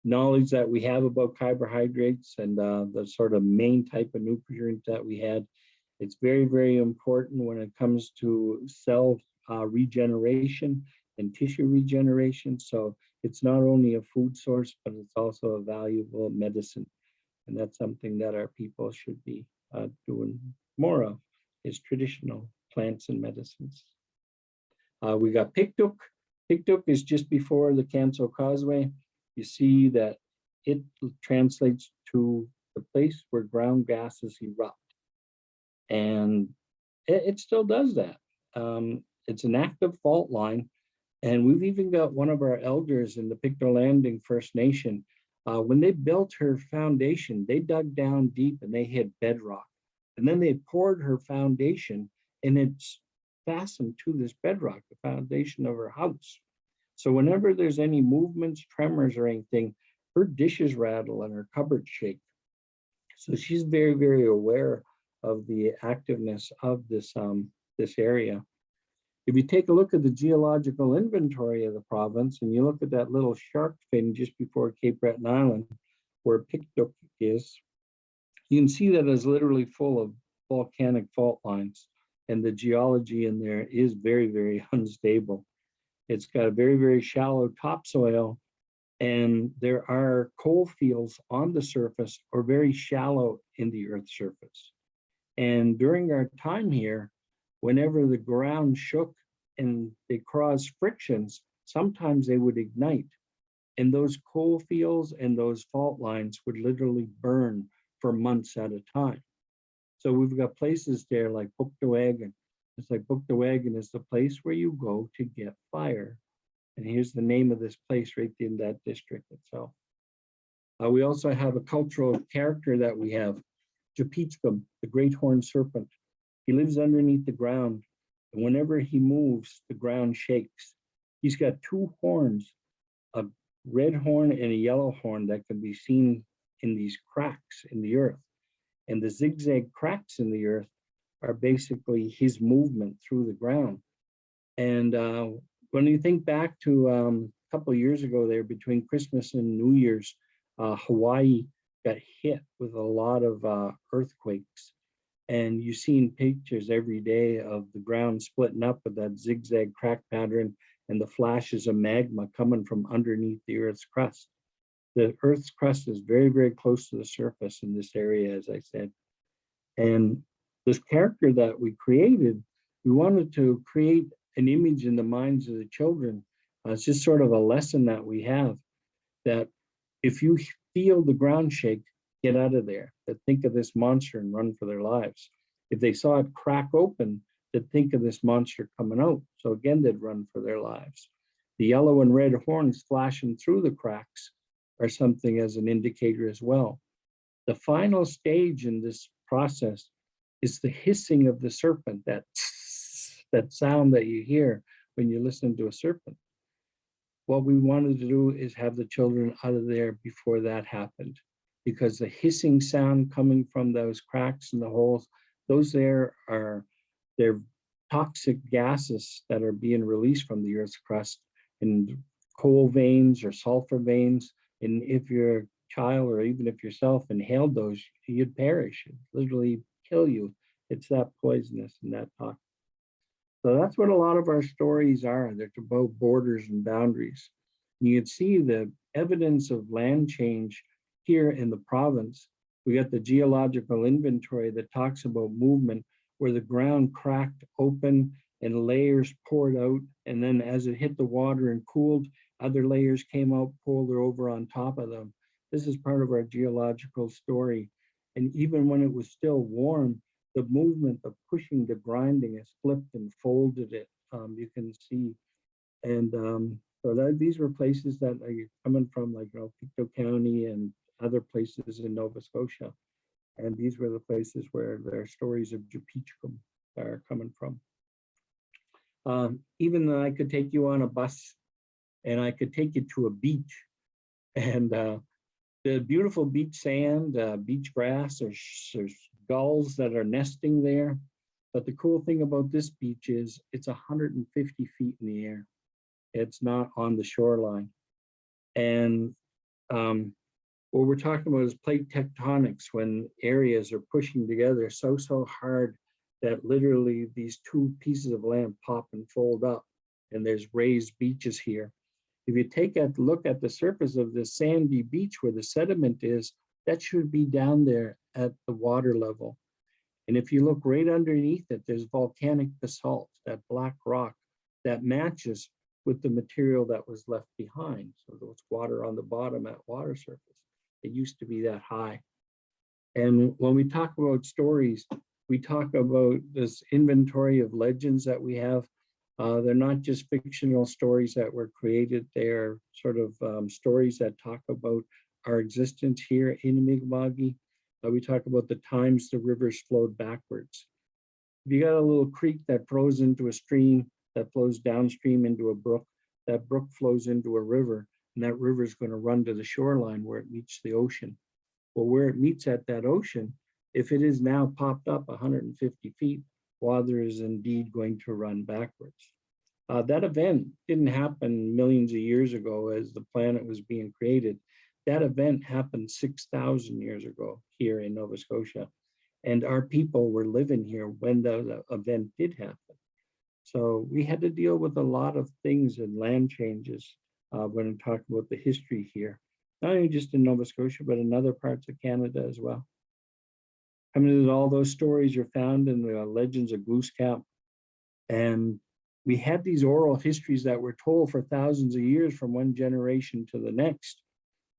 knowledge that we have about carbohydrates and the sort of main type of nutrient that we had, it's very, very important when it comes to cell regeneration and tissue regeneration. So it's not only a food source, but it's also a valuable medicine. And that's something that our people should be doing more of, is traditional plants and medicines. We got Piktuk. Piktuk is just before the Canso Causeway. You see that it translates to the place where ground gases erupt. And it still does that. It's an active fault line. And we've even got one of our elders in the Pictou Landing First Nation. When they built her foundation, they dug down deep and they hit bedrock. And then they poured her foundation and it's fastened to this bedrock, the foundation of her house. So whenever there's any movements, tremors or anything, her dishes rattle and her cupboards shake. So she's very, very aware of the activeness of this, this area. If you take a look at the geological inventory of the province and you look at that little shark fin just before Cape Breton Island, where Piktuk is, you can see that it's literally full of volcanic fault lines, and the geology in there is very, very unstable. It's got a very, very shallow topsoil, and there are coal fields on the surface or very shallow in the earth's surface. And during our time here, whenever the ground shook and they caused frictions, sometimes they would ignite. And those coal fields and those fault lines would literally burn for months at a time. So we've got places there like Puktawagan. It's like Puktawagan is the place where you go to get fire. And here's the name of this place right in that district itself. We also have a cultural character that we have, Japitskam, the great horned serpent. He lives underneath the ground, and whenever he moves, the ground shakes. He's got two horns, a red horn and a yellow horn that can be seen in these cracks in the earth. And the zigzag cracks in the earth are basically his movement through the ground. And when you think back to a couple of years ago there, between Christmas and New Year's, Hawaii got hit with a lot of earthquakes. And you've seen pictures every day of the ground splitting up with that zigzag crack pattern and the flashes of magma coming from underneath the Earth's crust. The Earth's crust is very, very close to the surface in this area, as I said. And this character that we created, we wanted to create an image in the minds of the children. It's just sort of a lesson that we have, that if you feel the ground shake, get out of there, that think of this monster and run for their lives. If they saw it crack open, they'd think of this monster coming out. So again, they'd run for their lives. The yellow and red horns flashing through the cracks are something as an indicator as well. The final stage in this process is the hissing of the serpent, that that sound that you hear when you listen to a serpent. What we wanted to do is have the children out of there before that happened, because the hissing sound coming from those cracks and the holes, those there are, they're toxic gases that are being released from the Earth's crust in coal veins or sulfur veins. And if your child, or even if yourself, inhaled those, you'd perish. It'd literally kill you. It's that poisonous and that toxic. So that's what a lot of our stories are. They're about borders and boundaries. You can see the evidence of land change here in the province. We got the geological inventory that talks about movement, where the ground cracked open and layers poured out. And then as it hit the water and cooled, other layers came out, pulled over on top of them. This is part of our geological story. And even when it was still warm, the movement of pushing the grinding has flipped and folded it, you can see. And so these were places that are coming from, like, Pictou County and other places in Nova Scotia. And these were the places where their stories of Jupichcum are coming from. Even though I could take you on a bus and I could take you to a beach, and the beautiful beach sand, beach grass, there's gulls that are nesting there. But the cool thing about this beach is it's 150 feet in the air. It's not on the shoreline. And what we're talking about is plate tectonics, when areas are pushing together so hard that literally these two pieces of land pop and fold up, and there's raised beaches here. If you take a look at the surface of the sandy beach where the sediment is, that should be down there at the water level. And if you look right underneath it, there's volcanic basalt, that black rock that matches with the material that was left behind. So there was water on the bottom at water surface. It used to be that high. And when we talk about stories, we talk about this inventory of legends that we have. They're not just fictional stories that were created. They're sort of stories that talk about our existence here in Mi'kma'ki. We talk about the times the rivers flowed backwards. If you got a little creek that flows into a stream, that flows downstream into a brook, that brook flows into a river, and that river is going to run to the shoreline where it meets the ocean. Well, where it meets at that ocean, if it is now popped up 150 feet, water is indeed going to run backwards. That event didn't happen millions of years ago as the planet was being created. That event happened 6,000 years ago here in Nova Scotia. And our people were living here when the event did happen. So we had to deal with a lot of things and land changes when we talk about the history here, not only just in Nova Scotia, but in other parts of Canada as well. I mean, all those stories are found in the legends of Glooskap. And we had these oral histories that were told for thousands of years from one generation to the next.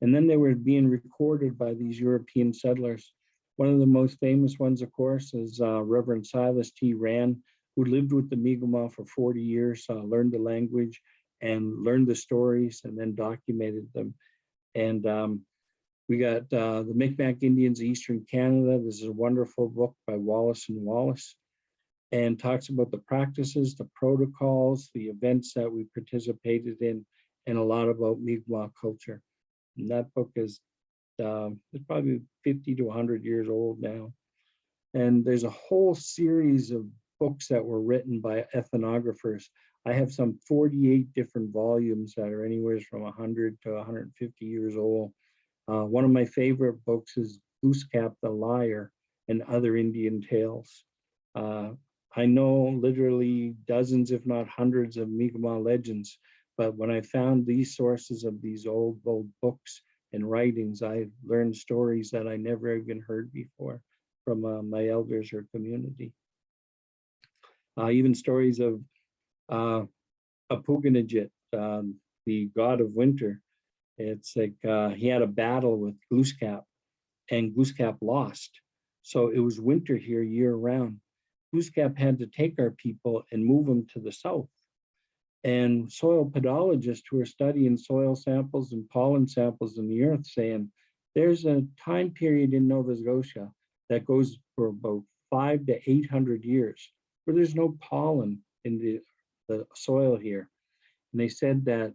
And then they were being recorded by these European settlers. One of the most famous ones, of course, is Reverend Silas T. Rand, who lived with the Mi'kmaq for 40 years, learned the language and learned the stories and then documented them. And we got the Micmac Indians of Eastern Canada. This is a wonderful book by Wallace and Wallace, and talks about the practices, the protocols, the events that we participated in, and a lot about Mi'kmaq culture. And that book is it's probably 50 to 100 years old now. And there's a whole series of books that were written by ethnographers. I have some 48 different volumes that are anywhere from 100 to 150 years old. One of my favorite books is Glooskap the Liar and Other Indian Tales. I know literally dozens, if not hundreds, of Mi'kmaq legends, but when I found these sources of these old books and writings, I learned stories that I never even heard before from my elders or community. Even stories of Apuganajit, the god of winter. It's like he had a battle with Glooskap, and Glooskap lost. So it was winter here year round. Glooskap had to take our people and move them to the south. And soil pedologists who are studying soil samples and pollen samples in the earth saying there's a time period in Nova Scotia that goes for about 500 to 800 years where there's no pollen in the soil here. And they said that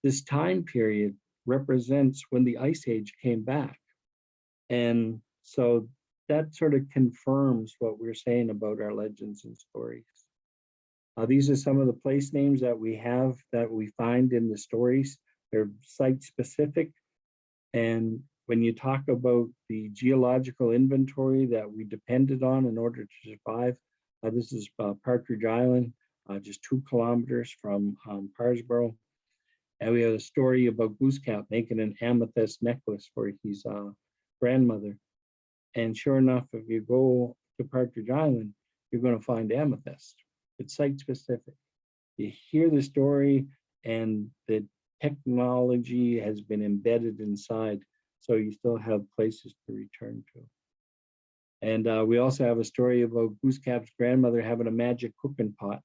this time period represents when the Ice Age came back. And so that sort of confirms what we're saying about our legends and stories. These are some of the place names that we have that we find in the stories. They're site specific. And when you talk about the geological inventory that we depended on in order to survive, this is Partridge Island, just 2 kilometers from Parsboro. And we have a story about Glooskap making an amethyst necklace for his grandmother. And sure enough, if you go to Partridge Island, you're going to find amethyst. It's site specific. You hear the story and the technology has been embedded inside, so you still have places to return to. And we also have a story about Glooskap's grandmother having a magic cooking pot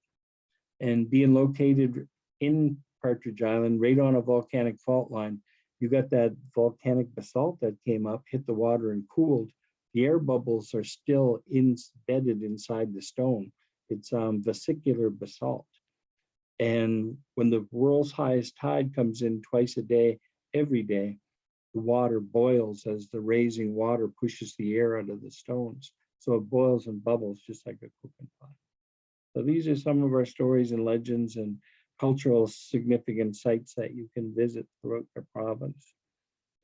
and being located in Partridge Island, right on a volcanic fault line. You got that volcanic basalt that came up, hit the water and cooled. The air bubbles are still embedded inside the stone. It's vesicular basalt. And when the world's highest tide comes in twice a day, every day, the water boils as the raising water pushes the air out of the stones. So it boils and bubbles just like a cooking pot. So these are some of our stories and legends and cultural significant sites that you can visit throughout the province.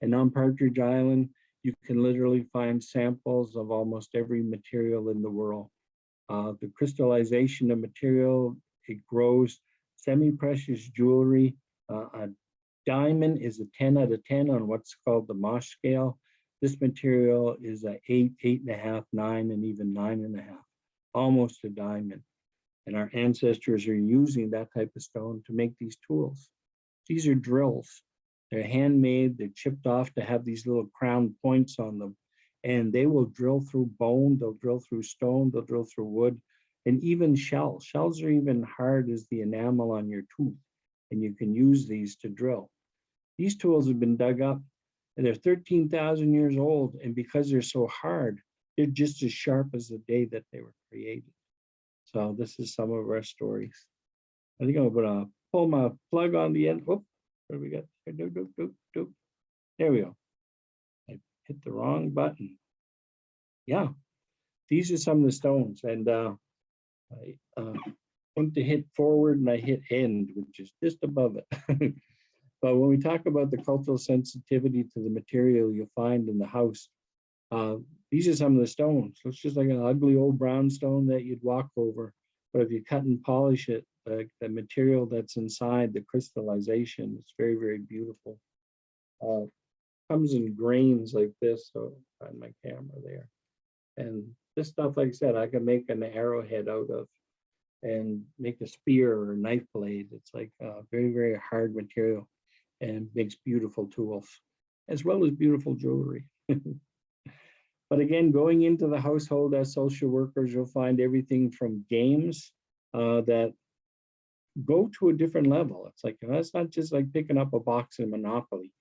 And on Partridge Island, you can literally find samples of almost every material in the world. The crystallization of material, it grows semi-precious jewelry. A diamond is a 10 out of 10 on what's called the Mosh scale. This material is a 8, 8.5, 9, and even 9.5, almost a diamond. And our ancestors are using that type of stone to make these tools. These are drills. They're handmade, they're chipped off to have these little crown points on them. And they will drill through bone, they'll drill through stone, they'll drill through wood, and even shells. Shells are even hard as the enamel on your tooth, and you can use these to drill. These tools have been dug up, and they're 13,000 years old, and because they're so hard, they're just as sharp as the day that they were created. So this is some of our stories. I think I'm gonna pull my plug on the end. Whoop, what do we got? There we go. I hit the wrong button. Yeah, these are some of the stones, and I went to hit forward and I hit end, which is just above it. But when we talk about the cultural sensitivity to the material you'll find in the house, these are some of the stones. So it's just like an ugly old brown stone that you'd walk over. But if you cut and polish it, the material that's inside, the crystallization, it's very, very beautiful. Comes in grains like this, so find my camera there. And this stuff, like I said, I can make an arrowhead out of and make a spear or a knife blade. It's like very, very hard material and makes beautiful tools, as well as beautiful jewelry. But again, going into the household as social workers, you'll find everything from games that go to a different level. It's like, that's not just like picking up a box in Monopoly.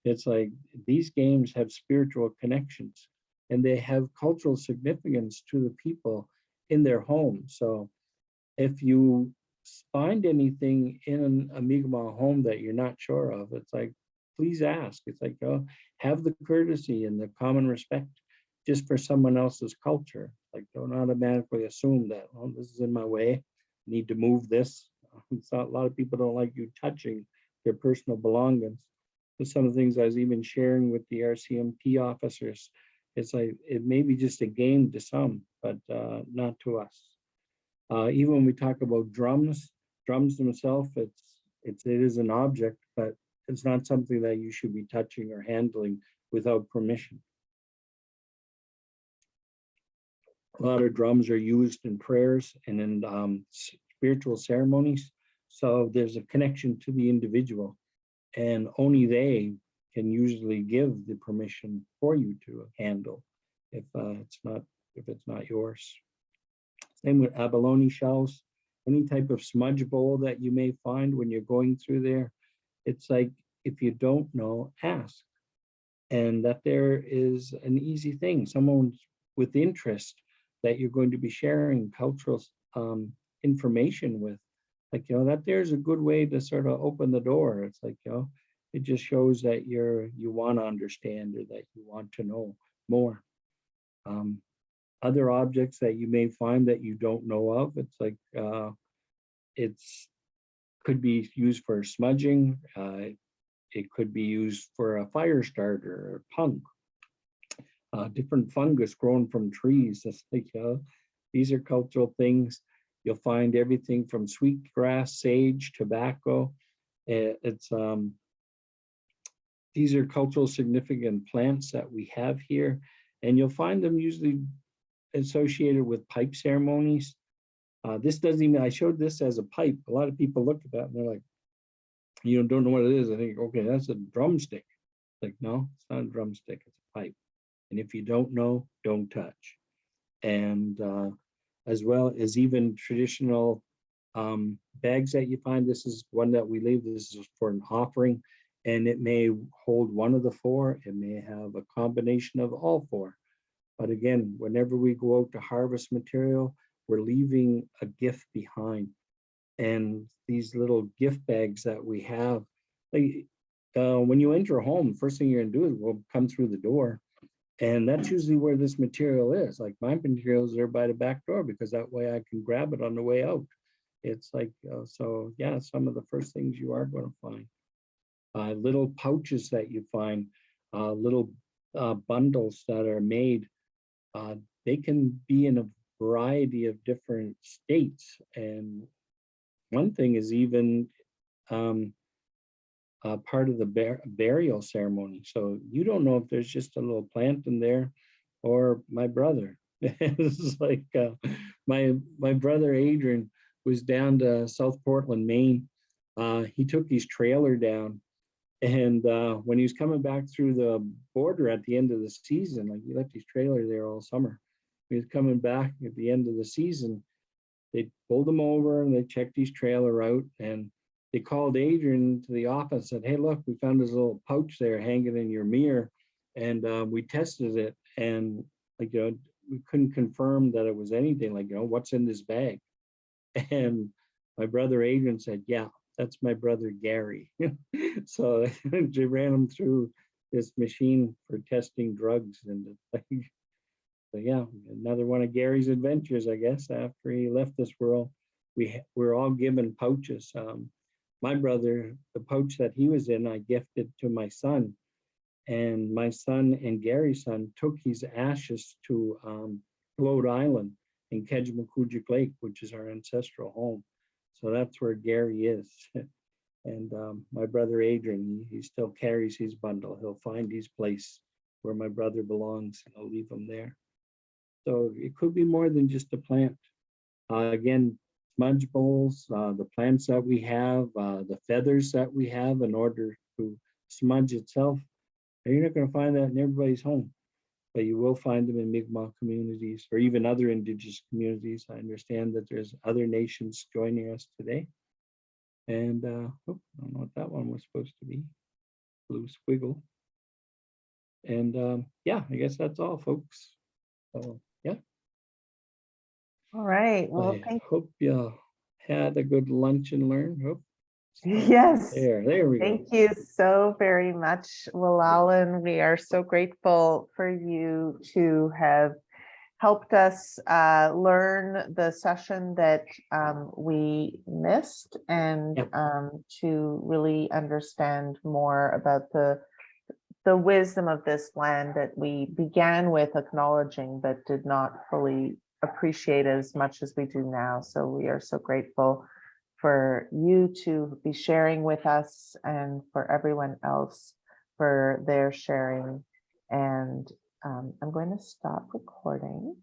It's like these games have spiritual connections and they have cultural significance to the people in their home. So if you find anything in a Mi'kmaq home that you're not sure of, it's like, please ask. It's like, have the courtesy and the common respect just for someone else's culture. Like, don't automatically assume that, oh, this is in my way, I need to move this. It's not, a lot of people don't like you touching their personal belongings. But some of the things I was even sharing with the RCMP officers, it's like, it may be just a game to some, but not to us. Even when we talk about drums themselves, it is an object, but it's not something that you should be touching or handling without permission. A lot of drums are used in prayers and in spiritual ceremonies. So there's a connection to the individual, and only they can usually give the permission for you to handle if it's not yours. Same with abalone shells, any type of smudge bowl that you may find when you're going through there. It's like, if you don't know, ask. And that there is an easy thing, someone with interest that you're going to be sharing cultural information with. Like, that there's a good way to sort of open the door. It's like, it just shows that you want to understand, or that you want to know more. Other objects that you may find that you don't know of, it's like, could be used for smudging. It could be used for a fire starter or punk. Different fungus grown from trees. It's like, these are cultural things. You'll find everything from sweetgrass, sage, tobacco. These are cultural significant plants that we have here, and you'll find them usually associated with pipe ceremonies. This doesn't even, I showed this as a pipe. A lot of people look at that and they're like, don't know what it is. I think, okay, that's a drumstick. Like, no, it's not a drumstick, it's a pipe. And if you don't know, don't touch. And as well as even traditional bags that you find. This is one that we leave. This is for an offering, and it may hold one of the four. It may have a combination of all four. But again, whenever we go out to harvest material, we're leaving a gift behind. And these little gift bags that we have, like, when you enter a home, first thing you're gonna do is we'll come through the door. And that's usually where this material is. Like, my materials are by the back door, because that way I can grab it on the way out. It's like, so yeah, some of the first things you are going to find. Little pouches that you find, little bundles that are made. They can be in a variety of different states. And one thing is even part of the burial ceremony. So you don't know if there's just a little plant in there, or my brother. This is like my brother Adrian was down to South Portland, Maine. He took his trailer down, and when he was coming back through the border at the end of the season, like, he left his trailer there all summer. He was coming back at the end of the season. They pulled him over and they checked his trailer out, and they called Adrian to the office and said, "Hey, look, we found this little pouch there hanging in your mirror, and we tested it, and like, we couldn't confirm that it was anything. Like, what's in this bag?" And my brother Adrian said, "Yeah, that's my brother Gary." So they ran him through this machine for testing drugs, and like, so yeah, another one of Gary's adventures, I guess. After he left this world, we're all given pouches. My brother, the pouch that he was in, I gifted to my son, and my son and Gary's son took his ashes to Float Island in Kejimkujik Lake, which is our ancestral home. So that's where Gary is. And my brother Adrian, he still carries his bundle. He'll find his place where my brother belongs, and I'll leave him there. So it could be more than just a plant. Again, smudge bowls, the plants that we have, the feathers that we have in order to smudge itself. You're not going to find that in everybody's home, but you will find them in Mi'kmaq communities, or even other Indigenous communities. I understand that there's other nations joining us today. And I don't know what that one was supposed to be. Blue squiggle. And yeah, I guess that's all, folks. So yeah. All right. Well, I hope you had a good lunch and learn. Oh, yes. there we go. Thank you so very much, Willallen. We are so grateful for you to have helped us learn the session that we missed, and Yep. To really understand more about the wisdom of this land that we began with acknowledging, but did not fully appreciate as much as we do now. So we are so grateful for you to be sharing with us, and for everyone else for their sharing. And I'm going to stop recording.